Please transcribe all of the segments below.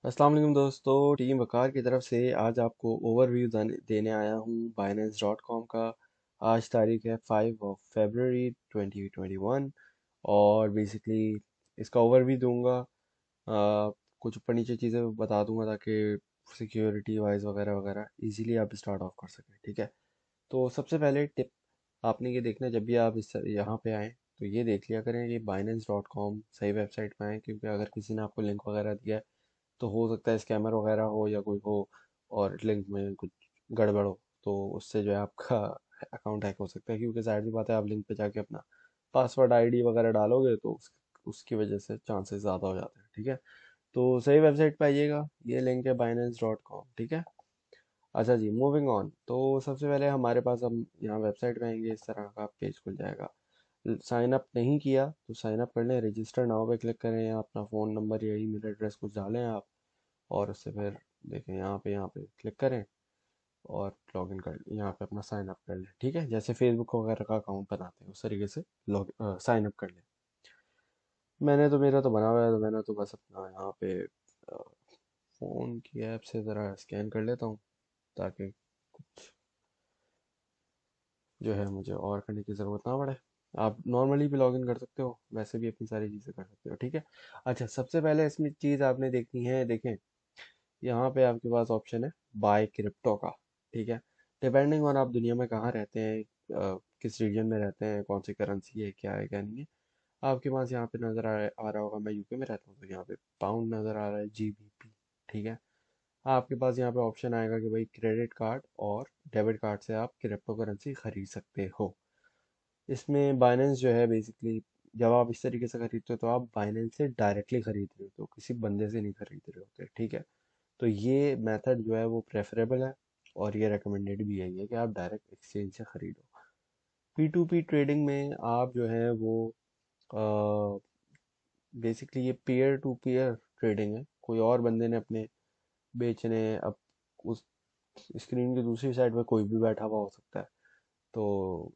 अस्सलाम वालेकुम दोस्तों, टीम वकार की तरफ से आज आपको ओवरव्यू देने आया हूँ Binance.com का। आज तारीख है 5 फरवरी 2021 और बेसिकली इसका ओवरव्यू दूंगा। कुछ ऊपर नीचे चीज़ें बता दूंगा ताकि सिक्योरिटी वाइज वगैरह वगैरह इजीली आप स्टार्ट ऑफ कर सकें। ठीक है, तो सबसे पहले टिप आपने ये देखना है, जब भी आप इस यहाँ पे आएँ तो ये देख लिया करें कि Binance.com सही वेबसाइट पे आएँ, क्योंकि अगर किसी ने आपको लिंक वगैरह दिया है तो हो सकता है स्कैमर वगैरह हो या कोई हो और लिंक में कुछ गड़बड़ हो, तो उससे जो है आपका अकाउंट हैक हो सकता है। क्योंकि जाहिर सी बात है, आप लिंक पे जाके अपना पासवर्ड आईडी वगैरह डालोगे तो उसकी वजह से चांसेस ज़्यादा हो जाते हैं। ठीक है, तो सही वेबसाइट पे आइएगा, ये लिंक है Binance.com। ठीक है, अच्छा जी, मूविंग ऑन। तो सबसे पहले हमारे पास, हम यहाँ वेबसाइट पे आएंगे, इस तरह का पेज खुल जाएगा। साइन अप नहीं किया तो साइन अप कर लें, रजिस्टर नाउ पे क्लिक करें, अपना फ़ोन नंबर या ईमेल एड्रेस कुछ डालें आप, और उससे फिर देखें यहाँ पे क्लिक करें और लॉगिन कर यहाँ पे अपना साइन अप कर लें। ठीक है, जैसे फेसबुक वगैरह का अकाउंट बनाते हैं उस तरीके से लॉग साइन अप कर लें। मेरा तो बना हुआ है, तो मैंने तो बस अपना यहाँ पे फ़ोन की ऐप से ज़रा स्कैन कर लेता हूँ, ताकि कुछ जो है मुझे और करने की ज़रूरत ना पड़े। आप नॉर्मली भी लॉगिन कर सकते हो, वैसे भी अपनी सारी चीज़ें कर सकते हो। ठीक है, अच्छा, सबसे पहले इसमें चीज़ आपने देखनी है, देखें यहाँ पे आपके पास ऑप्शन है बाय क्रिप्टो का। ठीक है, डिपेंडिंग ऑन आप दुनिया में कहाँ रहते हैं, किस रीजन में रहते हैं, कौन सी करेंसी है क्या नहीं है, आपके पास यहाँ पे नज़र आ रहा होगा। मैं यूके में रहता हूँ तो यहाँ पे पाउंड नज़र आ रहा है, जीबीपी। ठीक है, आपके पास यहाँ पे ऑप्शन आएगा कि भाई क्रेडिट कार्ड और डेबिट कार्ड से आप क्रिप्टो करेंसी खरीद सकते हो। इसमें बाइनेंस जो है बेसिकली, जब आप इस तरीके से खरीदते हो तो आप बाइनेंस से डायरेक्टली खरीद रहे हो, तो किसी बंदे से नहीं खरीद रहे होते। ठीक है, तो ये मेथड जो है वो प्रेफरेबल है और ये रिकमेंडेड भी है कि आप डायरेक्ट एक्सचेंज से खरीदो। पी टू पी ट्रेडिंग में आप जो है वो बेसिकली ये पीयर टू पीयर ट्रेडिंग है। कोई और बंदे ने अपने बेचने, अब उस स्क्रीन की दूसरी साइड पे कोई भी बैठा हुआ हो सकता है, तो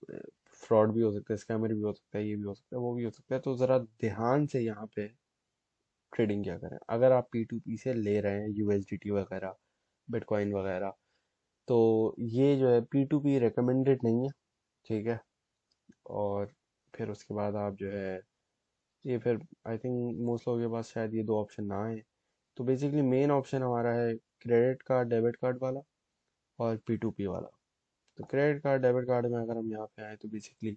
फ्रॉड भी हो सकता है, स्कैमर भी हो सकता है, ये भी हो सकता है, वो भी हो सकता है। तो ज़रा ध्यान से यहाँ पे ट्रेडिंग क्या करें। अगर आप पी टू पी से ले रहे हैं यूएसडीटी वगैरह, बिटकॉइन वगैरह, तो ये जो है पी टू पी रिकमेंडेड नहीं है। ठीक है, और फिर उसके बाद आप जो है, ये फिर आई थिंक मोस्ट लोगों के पास शायद ये दो ऑप्शन ना आए। तो बेसिकली मेन ऑप्शन हमारा है क्रेडिट कार्ड डेबिट कार्ड वाला और पी टू पी वाला। तो क्रेडिट कार्ड डेबिट कार्ड में अगर हम यहाँ पे आए तो बेसिकली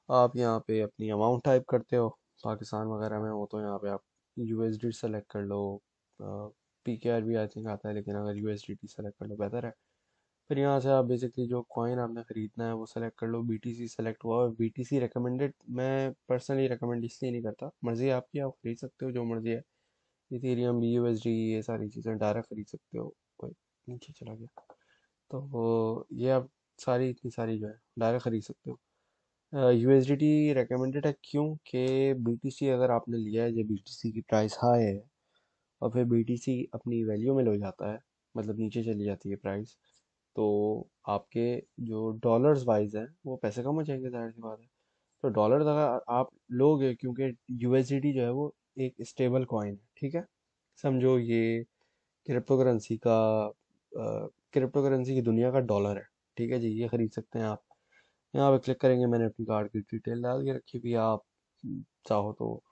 आप यहाँ पे अपनी अमाउंट टाइप करते हो, पाकिस्तान वगैरह में हो तो यहाँ पे आप यूएसडी सेलेक्ट कर लो। पी के आर भी आई थिंक आता है, लेकिन अगर यूएसडीटी सेलेक्ट कर लो बेहतर है। फिर यहाँ से आप बेसिकली जो कॉइन आपने ख़रीदना है वो सेलेक्ट कर लो। बीटीसी सेलेक्ट हुआ, और बीटीसी रिकमेंडेड मैं पर्सनली रिकमेंड इसलिए नहीं करता, मर्ज़ी है आपकी, आप खरीद सकते हो जो मर्ज़ी है। इथेरियम, यूएसडी, ये सारी चीज़ें डायरेक्ट खरीद सकते हो। कोई नीचे चला गया, तो वो ये आप सारी इतनी सारी जो है डायरेक्ट खरीद सकते हो। यूएसडीटी रिकमेंडेड है क्योंकि बीटीसी अगर आपने लिया है, जब बीटीसी की प्राइस हाई है और फिर बीटीसी अपनी वैल्यू में लो जाता है, मतलब नीचे चली जाती है प्राइस, तो आपके जो डॉलर्स वाइज है वो पैसे कम हो जाएंगे, जाहिर सी बात है। तो डॉलर्स अगर आप लोगे, क्योंकि यूएसडीटी जो है वो एक स्टेबल कॉइन है। ठीक है, समझो ये क्रिप्टो करेंसी का, क्रिप्टो करेंसी की दुनिया का डॉलर है। ठीक है जी, ये खरीद सकते हैं आप। यहाँ पे क्लिक करेंगे, मैंने अपनी कार्ड की डिटेल डाल के रखी भी, आप चाहो तो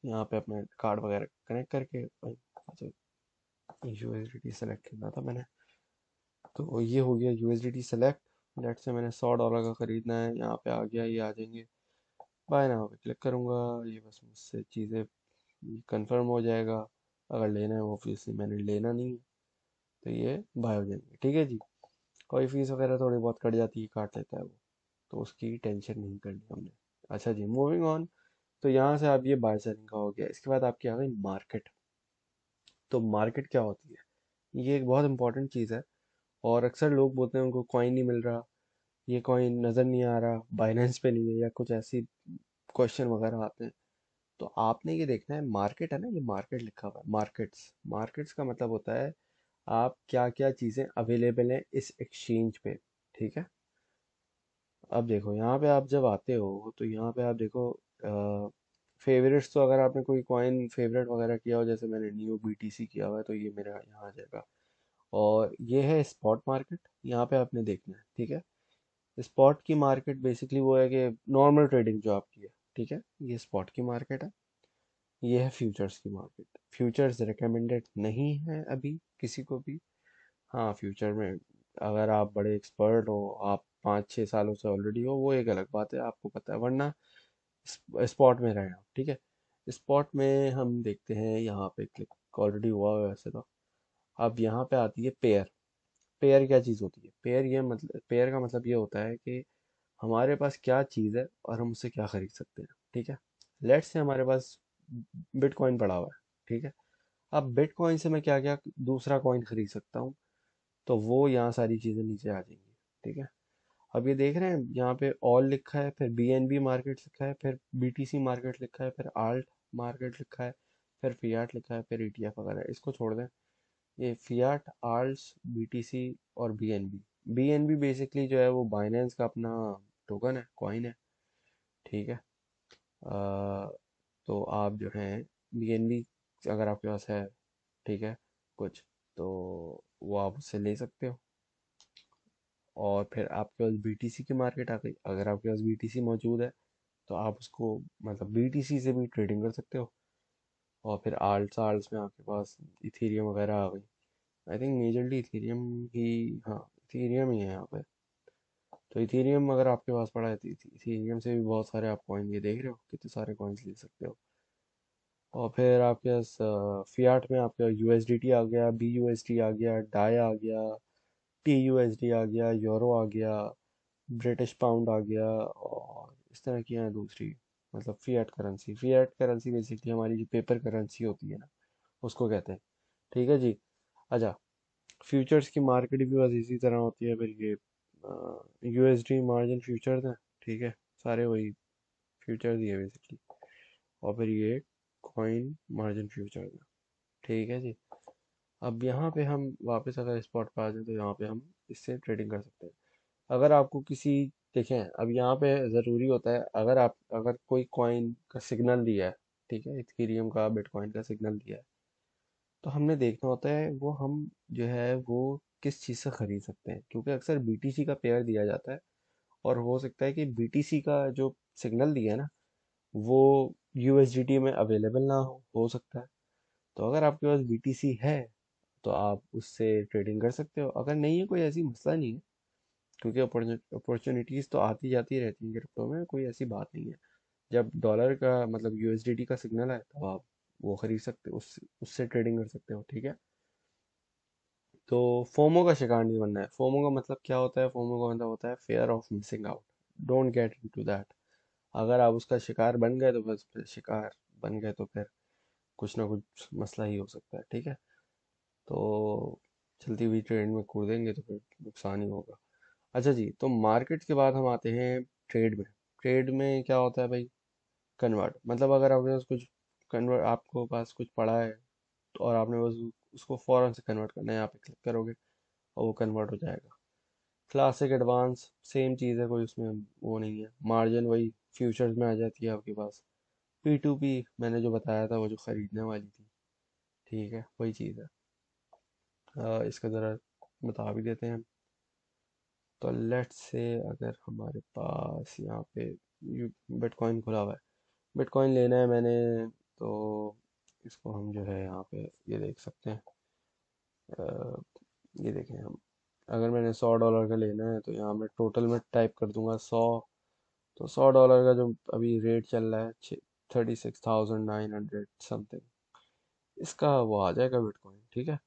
यहाँ पे अपने कार्ड वगैरह कनेक्ट करके, अच्छा यूएसडीटी सेलेक्ट करना था मैंने, तो ये हो गया यूएसडीटी सेलेक्ट। लेट से मैंने $100 का ख़रीदना है, यहाँ पे आ गया, ये आ जाएंगे। बाय नाउ पे क्लिक करूँगा, ये बस मुझसे चीज़ें कंफर्म हो जाएगा। अगर लेना है, वो ऑब्वियसली मैंने लेना नहीं है, तो ये बाय हो जाएंगे। ठीक है जी, कोई फीस वगैरह थोड़ी बहुत कट जाती है, काट लेता है वो, तो उसकी टेंशन नहीं करनी हमने। अच्छा जी, मूविंग ऑन। तो यहाँ से आप ये बाय सेलिंग का हो गया, इसके बाद आपकी आ गई मार्केट। तो मार्केट क्या होती है, ये एक बहुत इंपॉर्टेंट चीज़ है। और अक्सर लोग बोलते हैं उनको कॉइन नहीं मिल रहा, ये कॉइन नज़र नहीं आ रहा, बाइनेंस पे नहीं है, या कुछ ऐसी क्वेश्चन वगैरह आते हैं। तो आपने ये देखना है, मार्केट है ना, ये मार्केट लिखा हुआ है, मार्केट्स। मार्केट्स का मतलब होता है आप क्या क्या चीज़ें अवेलेबल हैं इस एक्सचेंज पे। ठीक है, अब देखो यहाँ पे आप जब आते हो तो यहाँ पे आप देखो फेवरेट्स तो अगर आपने कोई कॉइन फेवरेट वगैरह किया हो, जैसे मैंने नियो बीटीसी किया हुआ है, तो ये मेरा यहाँ आ जाएगा। और ये है स्पॉट मार्केट, यहाँ पे आपने देखना है, ठीक है। स्पॉट की मार्केट बेसिकली वो है कि नॉर्मल ट्रेडिंग जो आपकी है, ठीक है, ये स्पॉट की मार्केट है। ये है फ्यूचर्स की मार्केट। फ्यूचर्स रिकमेंडेड नहीं है अभी किसी को भी। हाँ, फ्यूचर में अगर आप बड़े एक्सपर्ट हो, आप 5-6 सालों से ऑलरेडी हो, वो एक अलग बात है, आपको पता है, वरना स्पॉट में रहे आप, ठीक है। स्पॉट में हम देखते हैं, यहाँ पे क्लिक ऑलरेडी हुआ है वैसे तो। अब यहाँ पे आती है पेयर। पेयर क्या चीज़ होती है? पेयर ये मतलब, पेयर का मतलब ये होता है कि हमारे पास क्या चीज़ है और हम उससे क्या खरीद सकते हैं, ठीक है। लेट्स से हमारे पास बिटकॉइन पड़ा हुआ है, ठीक है। अब बिटकॉइन से मैं क्या क्या दूसरा कॉइन खरीद सकता हूँ, तो वो यहाँ सारी चीज़ें नीचे आ जाएंगी, ठीक है। अब ये देख रहे हैं यहाँ पे ऑल लिखा है, फिर बीएनबी मार्केट लिखा है, फिर बीटीसी मार्केट लिखा है, फिर आल्ट मार्केट लिखा है, फिर फियाट लिखा है, फिर ईटीएफ वगैरह। इसको छोड़ दें, ये फियाट, आल्ट्स, बीटीसी और बीएनबी। बीएनबी बेसिकली जो है वो बाइनेंस का अपना टोकन है, कॉइन है, ठीक है। तो आप जो है बीएनबी अगर आपके पास है, ठीक है, कुछ, तो वो आप उससे ले सकते हो। और फिर आपके पास बीटीसी की मार्केट आ गई, अगर आपके पास बीटीसी मौजूद है तो आप उसको मतलब बीटीसी से भी ट्रेडिंग कर सकते हो। और फिर आल्ट्स, आल्ट्स में आपके पास इथेरियम वगैरह आ गई। आई थिंक मेजरली इथेरियम ही, हाँ, इथेरियम ही है यहाँ पे। तो इथेरियम अगर आपके पास पड़ा है तो इथेरियम से भी बहुत सारे आप कॉइन, ये देख रहे हो कितने सारे कॉइन्स ले सकते हो। और फिर आपके पास फियाट में आपके यूएसडीटी आ गया, बीयूएसडी आ गया, डाई आ गया, टीयूएसडी आ गया, यूरो आ गया, ब्रिटिश पाउंड आ गया, और इस तरह की हैं दूसरी, मतलब Fiat currency. Fiat currency basically हमारी जो पेपर करेंसी होती है ना, उसको कहते हैं, ठीक है जी। अच्छा, फ्यूचर्स की मार्केट भी बस इसी तरह होती है। फिर ये यूएसडी मार्जिन फ्यूचर्स हैं, ठीक है, सारे वही फ्यूचर्स ही है बेसिकली। और फिर ये कॉइन मार्जिन फ्यूचर्स है, ठीक है जी। अब यहाँ पे हम वापस अगर स्पॉट पे आ जाए, तो यहाँ पे हम इससे ट्रेडिंग कर सकते हैं। अगर आपको किसी, देखें, अब यहाँ पे ज़रूरी होता है, अगर कोई कॉइन का सिग्नल दिया है, ठीक है, इथेरियम का, बिटकॉइन का सिग्नल दिया है, तो हमने देखना होता है वो हम जो है वो किस चीज़ से खरीद सकते हैं, क्योंकि अक्सर बीटीसी का पेयर दिया जाता है, और हो सकता है कि बीटीसी का जो सिग्नल दिया है ना, वो यूएसडीटी में अवेलेबल ना हो सकता है। तो अगर आपके पास बीटीसी है तो आप उससे ट्रेडिंग कर सकते हो। अगर नहीं है, कोई ऐसी मसला नहीं है, क्योंकि अपॉर्चुनिटीज़ तो आती जाती रहती हैं क्रिप्टो में, कोई ऐसी बात नहीं है। जब डॉलर का मतलब यूएसडीटी का सिग्नल है, तो आप वो खरीद सकते हो, उससे ट्रेडिंग कर सकते हो, ठीक है। तो फोमो का शिकार नहीं बनना है। फोमो का मतलब क्या होता है? फोमो का मतलब होता है fair of missing out. Don't get into that. अगर आप उसका शिकार बन गए तो बस, फिर शिकार बन गए तो फिर कुछ ना कुछ मसला ही हो सकता है, ठीक है। तो चलती हुई ट्रेंड में कूदेंगे तो फिर नुकसान ही होगा। अच्छा जी, तो मार्केट के बाद हम आते हैं ट्रेड में। ट्रेड में क्या होता है भाई? कन्वर्ट, मतलब अगर आपके पास कुछ कन्वर्ट, आपको पास कुछ पड़ा है, तो और आपने बस उसको फ़ौरन से कन्वर्ट करना है, यहाँ पे क्लिक करोगे और वो कन्वर्ट हो जाएगा। क्लासिक, एडवांस, सेम चीज़ है, कोई उसमें वो नहीं है। मार्जिन वही फ्यूचर्स में आ जाती है आपके पास। पी टू पी मैंने जो बताया था, वो जो ख़रीदने वाली थी, ठीक है, वही चीज़ है। इसका ज़रा बता भी देते हैं। तो लेट्स से अगर हमारे पास यहाँ पे बिटकॉइन खुला हुआ है, बिटकॉइन लेना है मैंने, तो इसको हम जो है यहाँ पे ये देख सकते हैं। अ, ये देखें हम, अगर मैंने $100 का लेना है, तो यहाँ मैं टोटल में टाइप कर दूंगा 100। तो $100 का जो अभी रेट चल रहा है, 36,900 समथिंग, इसका वो आ जाएगा बिटकॉइन, ठीक है।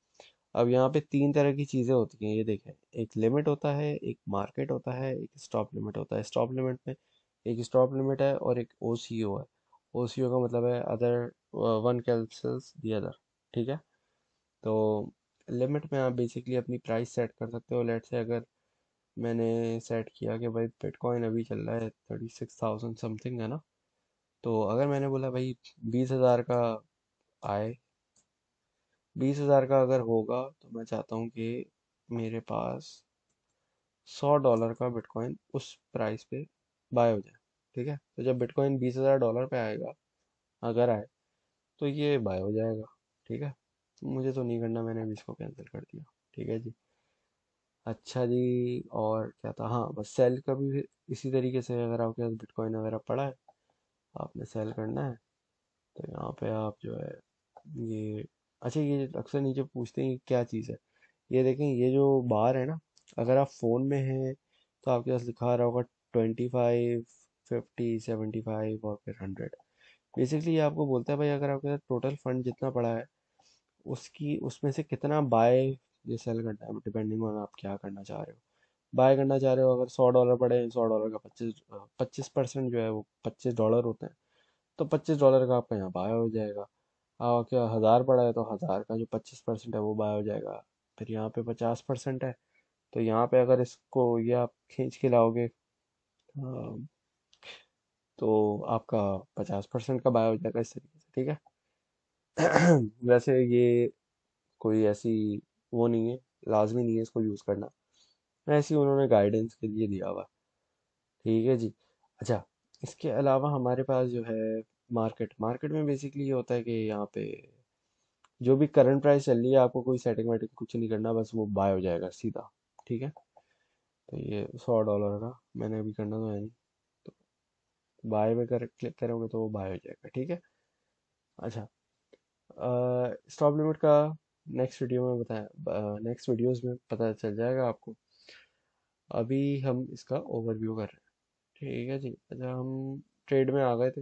अब यहाँ पे तीन तरह की चीज़ें होती हैं, ये देखें। एक लिमिट होता है, एक मार्केट होता है, एक स्टॉप लिमिट होता है। स्टॉप लिमिट में एक स्टॉप लिमिट है और एक ओसीओ है। ओसीओ का मतलब है other one cancels the other, ठीक है। तो लिमिट में आप बेसिकली अपनी प्राइस सेट कर सकते हो। लेट से अगर मैंने सेट किया कि भाई बिटकॉइन अभी चल रहा है 36,000 समथिंग, है ना। तो अगर मैंने बोला भाई 20,000 का आए, 20,000 का अगर होगा, तो मैं चाहता हूँ कि मेरे पास $100 का बिटकॉइन उस प्राइस पे बाय हो जाए, ठीक है। तो जब बिटकॉइन $20,000 पे आएगा, अगर आए तो ये बाय हो जाएगा। ठीक है, मुझे तो नहीं करना, मैंने भी इसको कैंसिल कर दिया। ठीक है जी। अच्छा जी, और क्या था, हाँ बस सेल का भी इसी तरीके से, अगर आपके पास बिटकॉइन वगैरह पड़ा है, आपने सेल करना है, तो यहाँ पे आप जो है ये, अच्छा ये अक्सर नीचे पूछते हैं कि क्या चीज़ है। ये देखें, ये जो बार है ना, अगर आप फ़ोन में हैं तो आपके पास लिखा आ रहा होगा 25, 50, 75 और फिर 100। बेसिकली ये आपको बोलता है भाई, अगर आपके पास टोटल फंड जितना पड़ा है, उसकी उसमें से कितना बाय या सेल करना है, डिपेंडिंग ऑन आप क्या करना चाह रहे हो। बाय करना चाह रहे हो, अगर $100 पड़े हैं, $100 का 25% जो है वो $25 होते हैं, तो $25 का आपका यहाँ बाय हो जाएगा। क्या 1000 पड़ा है, तो 1000 का जो 25% है वो बाय हो जाएगा। फिर यहाँ पे 50% है, तो यहाँ पे अगर इसको ये आप खींच के लाओगे, तो आपका 50% का बाय हो जाएगा इस तरीके से। ठीक है। वैसे ये कोई ऐसी वो नहीं है, लाजमी नहीं है इसको यूज़ करना, ऐसे ही उन्होंने गाइडेंस के लिए दिया हुआ। ठीक है जी। अच्छा, इसके अलावा हमारे पास जो है मार्केट, मार्केट में बेसिकली ये होता है कि यहाँ पे जो भी करंट प्राइस चल रही है, आपको कोई सेटिंग वेटिंग कुछ नहीं करना, बस वो बाय हो जाएगा सीधा। ठीक है, तो ये $100 का मैंने अभी करना तो है नहीं, तो बाय में कर क्लिक करोगे तो वो बाय हो जाएगा। ठीक है। अच्छा, स्टॉप लिमिट का नेक्स्ट वीडियो में बताया, नेक्स्ट वीडियोस में पता चल जाएगा आपको। अभी हम इसका ओवरव्यू कर रहे हैं। ठीक है जी। अच्छा, हम ट्रेड में आ गए थे।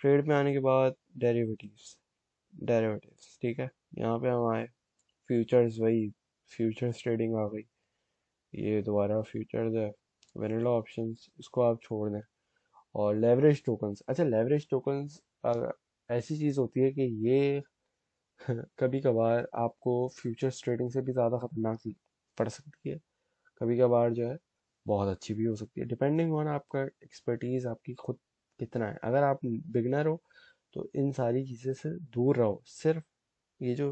ट्रेड में आने के बाद डेरिवेटिव्स, डेरिवेटिव्स ठीक है, यहाँ पे हम आए। फ्यूचर्स, वही फ्यूचर्स ट्रेडिंग आ गई। ये दोबारा फ्यूचर्स है। वेनिला ऑप्शंस इसको आप छोड़ दें। और लेवरेज टोकन्स, अच्छा लेवरेज टोकन्स ऐसी चीज़ होती है कि ये कभी कभार आपको फ्यूचर्स ट्रेडिंग से भी ज़्यादा खतरनाक पड़ सकती है। कभी कभार जो है बहुत अच्छी भी हो सकती है, डिपेंडिंग ऑन आपका एक्सपर्टीज आपकी खुद कितना है। अगर आप बिगनर हो तो इन सारी चीज़ें से दूर रहो, सिर्फ ये जो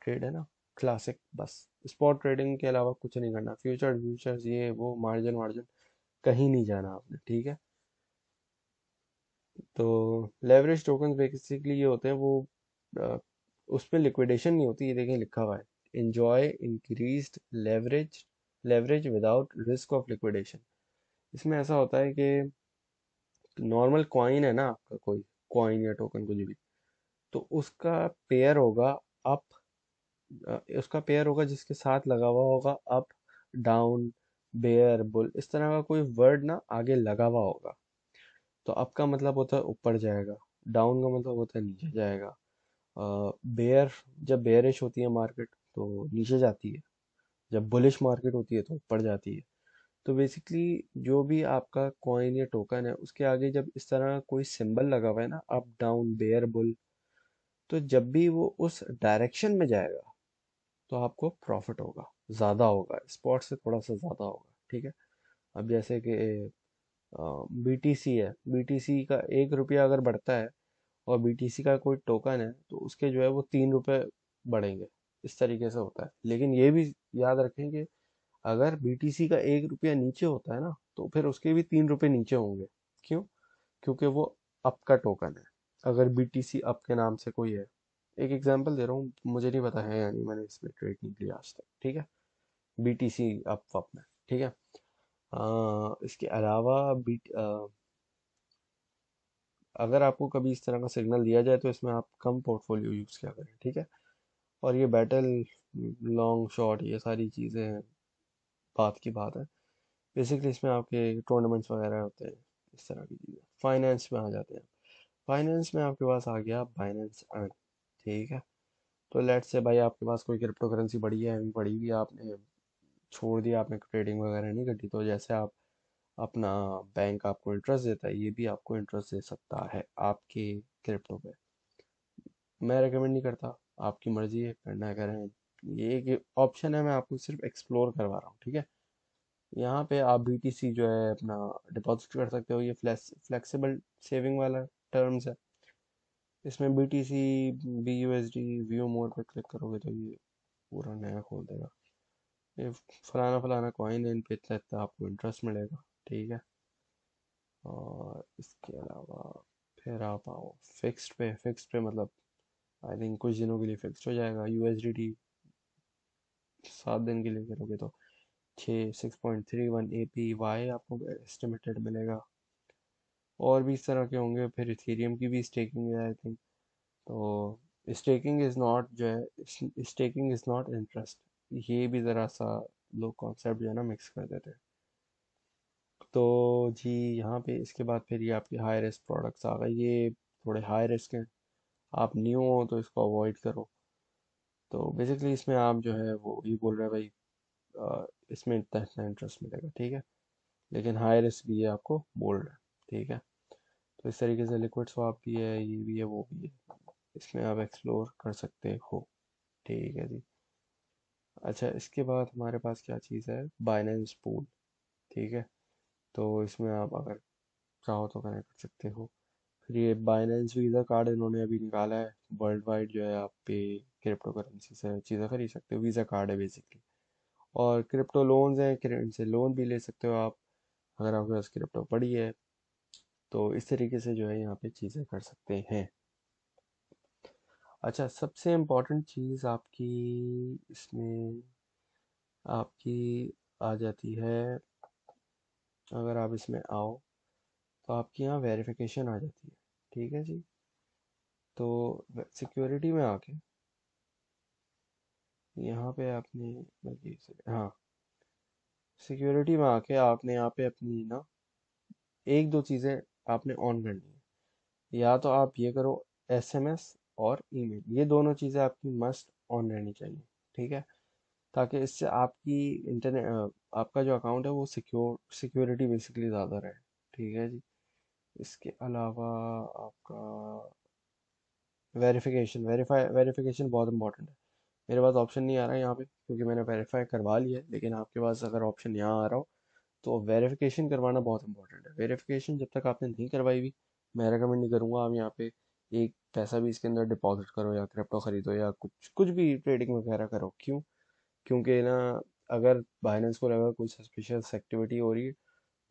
ट्रेड है ना, क्लासिक, बस स्पॉट ट्रेडिंग के अलावा कुछ नहीं करना। फ्यूचर फ्यूचर्स ये वो मार्जिन वार्जिन कहीं नहीं जाना आपने। ठीक है। तो लेवरेज टोकन बेसिकली ये होते हैं वो, अ, उस पर लिक्विडेशन नहीं होती, ये देखें लिखा हुआ है, enjoy increased leverage, leverage without risk of liquidation। इसमें ऐसा होता है कि नॉर्मल कॉइन है ना आपका, कोई कॉइन या टोकन कुछ भी, तो उसका पेयर होगा अप, उसका पेयर होगा जिसके साथ लगा हुआ होगा अप, डाउन, बेयर, बुल, इस तरह का कोई वर्ड ना आगे लगा हुआ होगा। तो अप का मतलब होता है ऊपर जाएगा, डाउन का मतलब होता है नीचे जाएगा, बेयर, जब बेयरिश होती है मार्केट तो नीचे जाती है, जब बुलिश मार्केट होती है तो ऊपर जाती है। तो बेसिकली जो भी आपका कॉइन या टोकन है, उसके आगे जब इस तरह कोई सिंबल लगा हुआ है ना, अप डाउन बेयर बुल, तो जब भी वो उस डायरेक्शन में जाएगा तो आपको प्रॉफिट होगा, ज़्यादा होगा, स्पॉट से थोड़ा सा ज़्यादा होगा। ठीक है। अब जैसे कि बीटीसी है, बीटीसी का 1 रुपया अगर बढ़ता है और बीटीसी का कोई टोकन है, तो उसके जो है वो 3 रुपए बढ़ेंगे। इस तरीके से होता है। लेकिन ये भी याद रखें कि अगर बीटीसी का 1 रुपया नीचे होता है ना, तो फिर उसके भी 3 रुपए नीचे होंगे। क्यों? क्योंकि वो अप का टोकन है, अगर बीटीसी अप के नाम से कोई है। एक एग्जांपल दे रहा हूँ, मुझे नहीं पता है या नहीं, मैंने इसमें ट्रेड नहीं किया आज तक। ठीक है। बीटीसी अप में। ठीक है। इसके अलावा अगर आपको कभी इस तरह का सिग्नल दिया जाए तो इसमें आप कम पोर्टफोलियो यूज़ किया करें। ठीक है। और ये बैटल, लॉन्ग शॉट, ये सारी चीज़ें बात की बात है। बेसिकली इसमें आपके टूर्नामेंट्स वगैरह होते हैं, इस तरह की चीज़ें। फाइनेंस में आ जाते हैं। फाइनेंस में आपके पास आ गया बाइनेंस अर्न। ठीक है। तो लेट्स से भाई आपके पास कोई क्रिप्टो करेंसी पड़ी है, अभी पड़ी हुई है, आपने छोड़ दिया, आपने ट्रेडिंग वगैरह नहीं करती, तो जैसे आप अपना बैंक आपको इंटरेस्ट देता है, ये भी आपको इंटरेस्ट दे सकता है आपके क्रिप्टो पे। मैं रेकमेंड नहीं करता, आपकी मर्जी है, करना है करें। ये एक ऑप्शन है, मैं आपको सिर्फ एक्सप्लोर करवा रहा हूँ। ठीक है। यहाँ पे आप बीटीसी जो है अपना डिपॉजिट कर सकते हो, ये फ्लेक्सिबल सेविंग वाला टर्म्स है। इसमें बीटीसी, बीयूएसडी, व्यू मोर पे क्लिक करोगे तो ये पूरा नया खोल देगा। ये फलाना फलाना कॉइन है, इन पे इतना इतना आपको इंटरेस्ट मिलेगा। ठीक है। और इसके अलावा फिर आप आओ फिक्स्ड पे मतलब आई थिंक कुछ दिनों के लिए फिक्स्ड हो जाएगा। यूएसडीटी 7 दिन के लिए करोगे तो 6.31 APY आपको एस्टिमेटेड मिलेगा। और भी इस तरह के होंगे। फिर इथेरियम की भी स्टेकिंग है आई थिंक। तो स्टेकिंग इज़ नॉट जो है, स्टेकिंग इज़ नॉट इंटरेस्ट। ये भी ज़रा सा लोग कॉन्सेप्ट जो है ना मिक्स कर देते हैं। तो जी यहाँ पे इसके बाद फिर ये आपके हाई रिस्क प्रोडक्ट्स आ गए। ये थोड़े हाई रिस्क हैं, आप न्यू हो तो इसको अवॉइड करो। तो बेसिकली इसमें आप जो है वो ये बोल रहे हैं भाई इसमें इतना इतना इंटरेस्ट मिलेगा, ठीक है, लेकिन हाई रिस्क भी है आपको बोल रहे हैं, ठीक है। तो इस तरीके से लिक्विड स्वैप भी है, ये भी है, वो भी है, इसमें आप एक्सप्लोर कर सकते हो, ठीक है जी। अच्छा, इसके बाद हमारे पास क्या चीज़ है, बाइनेंस पूल, ठीक है। तो इसमें आप अगर चाहो तो कनेक्ट कर सकते हो। फिर ये बाइनेंस वीज़ा कार्ड इन्होंने अभी निकाला है, वर्ल्ड वाइड जो है आप पे क्रिप्टो करेंसी से चीज़ें खरीद सकते हो। वीज़ा कार्ड है बेसिकली। और क्रिप्टो लोन्स हैं, इनसे लोन भी ले सकते हो आप अगर आपके पास क्रिप्टो पड़ी है। तो इस तरीके से जो है यहाँ पे चीज़ें कर सकते हैं। अच्छा, सबसे इम्पोर्टेंट चीज़ आपकी इसमें आपकी आ जाती है, अगर आप इसमें आओ तो आपकी यहाँ वेरिफिकेशन आ जाती है, ठीक है जी। तो सिक्योरिटी में आके यहाँ पे आपने बल्कि हाँ, सिक्योरिटी में आके आपने यहाँ पे अपनी ना एक दो चीज़ें आपने ऑन करनी है। या तो आप ये करो, एसएमएस और ईमेल, ये दोनों चीज़ें आपकी मस्ट ऑन रहनी चाहिए, ठीक है। ताकि इससे आपकी इंटरनेट आपका जो अकाउंट है वो सिक्योरिटी बेसिकली ज़्यादा रहे, ठीक है जी। इसके अलावा आपका वेरिफिकेशन बहुत इंपॉर्टेंट है। मेरे पास ऑप्शन नहीं आ रहा है यहाँ पे क्योंकि मैंने वेरीफाई करवा लिया है, लेकिन आपके पास अगर ऑप्शन यहाँ आ रहा हो तो वेरिफिकेशन करवाना बहुत इंपॉर्टेंट है। वेरिफिकेशन जब तक आपने नहीं करवाई हुई, मैं रेकमेंड नहीं करूँगा आप यहाँ पे एक पैसा भी इसके अंदर डिपॉजिट करो या क्रिप्टो खरीदो या कुछ कुछ भी ट्रेडिंग वगैरह करो। क्यों? क्योंकि ना, अगर बाइनेंस को लगा कोई सस्पिशियस एक्टिविटी हो रही है,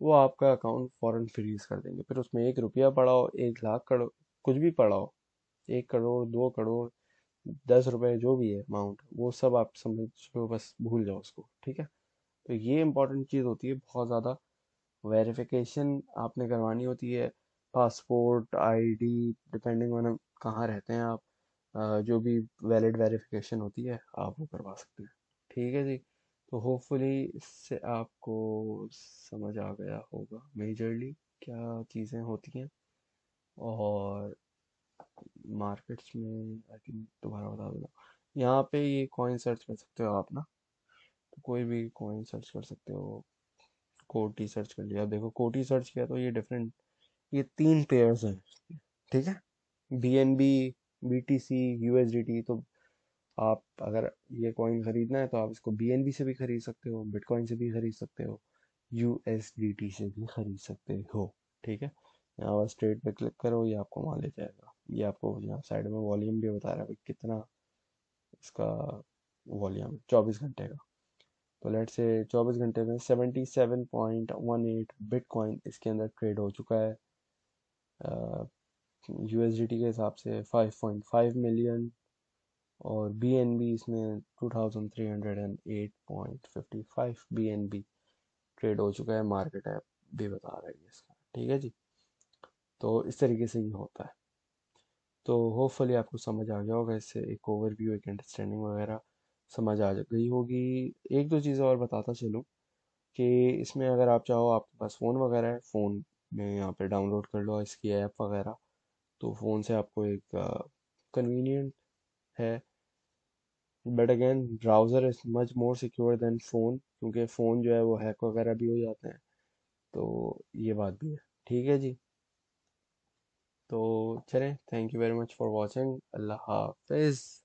वो आपका अकाउंट फ़ौरन फ्रीज कर देंगे। फिर उसमें 1 रुपया पड़ा हो, 1 लाख करोड़ कुछ भी पड़ा हो, 1 करोड़ 2 करोड़ 10 रुपए जो भी है अमाउंट, वो सब आप समझ लो, बस भूल जाओ उसको, ठीक है। तो ये इंपॉर्टेंट चीज़ होती है बहुत ज़्यादा। वेरिफिकेशन आपने करवानी होती है, पासपोर्ट आईडी, डिपेंडिंग ऑन कहाँ रहते हैं आप, जो भी वैलिड वेरिफिकेशन होती है आप वो करवा सकते हैं, ठीक है जी। तो होपफुली इससे आपको समझ आ गया होगा मेजरली क्या चीज़ें होती हैं। और मार्केट्स में आई थिंक दोबारा बता दूँगा, यहाँ पे ये कॉइन सर्च कर सकते हो आप ना। तो कोई भी कॉइन सर्च कर सकते हो। कोटी सर्च कर लिया, देखो कोटी सर्च किया तो ये डिफरेंट, ये 3 पेयर्स हैं, ठीक है। BNB, BTC, USDT। तो आप अगर ये कॉइन खरीदना है तो आप इसको BNB से भी खरीद सकते हो, बिटकॉइन से भी खरीद सकते हो, USDT से भी खरीद सकते हो, ठीक है। यहाँ बस ट्रेड पे क्लिक करो, ये आपको वहाँ ले जाएगा। ये आपको यहाँ साइड में वॉल्यूम भी बता रहा है भाई कितना इसका वॉल्यूम, 24 घंटे का। तो लेट से 24 घंटे में 77.18 बिटकॉइन इसके अंदर ट्रेड हो चुका है। USDT के हिसाब से 5.5 मिलियन। और BNB इसमें 2308.55 BNB ट्रेड हो चुका है, मार्केट ऐप भी बता रहा है इसका, ठीक है जी। तो इस तरीके से ये होता है। तो होपफुली आपको समझ आ गया होगा, इससे एक ओवरव्यू, एक अंडरस्टैंडिंग वगैरह समझ आ गई होगी। एक दो चीज़ें और बताता चलूँ कि इसमें अगर आप चाहो, आपके पास फ़ोन वगैरह है, फ़ोन में यहाँ पे डाउनलोड कर लो इसकी ऐप वगैरह। तो फ़ोन से आपको एक कन्वीनियंट है। But again browser is much more secure than phone, क्योंकि फ़ोन जो है वो हैक वगैरह भी हो जाते हैं। तो ये बात भी है, ठीक है जी। तो चलें, thank you very much for watching. अल्लाह हाफिज़।